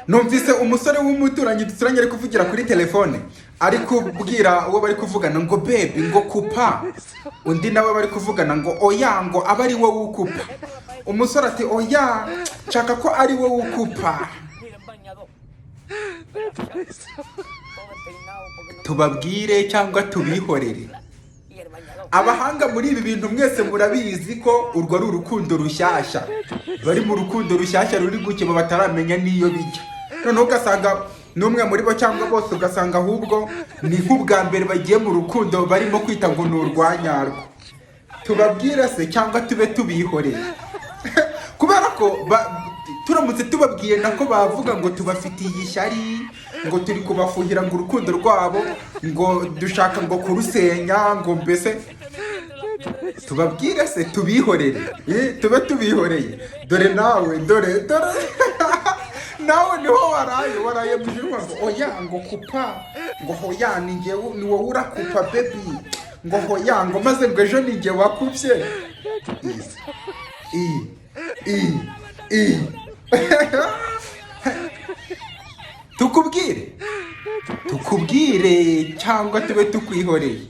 numvise umusore w'umuturanyi duturanye ari kuvugira kuri telefone, ari kubwira uwo bari kuvugana ngo baby ngo kupa, undi nawe bari kuvugana ngo oya ngo aba ari wowe ukupa. Umusore ati oya nshaka ko ari wowe ukupa. Tubabwire cyangwa tubihorere? Abahanga muri ibi bintu mwese murabizi ko urwo ari urukundo rushyashya, bari mu rukundo rushyashya ruri gukeba bataramenya n'iyo bijya. Noneho ugasanga n'umwe muri bo cyangwa bose ugasanga ahubwo ni nk'ubwa mbere bagiye mu rukundo barimo kwita ngo ni urwanyarwo. Tubabwire se cyangwa tube tubihoreye? Kubera ko turamutse tubabwiye nako bavuga ngo tubafitiye ishyari, ngo turi kubafuhira ngo urukundo rwabo ngo dushaka ngo kurusenya, ngo mbese tubabwire se tubihorere? Tube tubihoreye. Dore nawe dore nawe niho waraye mujuru ngo oya ngo kupa, ngo hoya ni wowe urakupa baby, ngo hoya ngo maze ngo ejo ni njye wakupye. Tukubwire cyangwa tube tukwihoreye?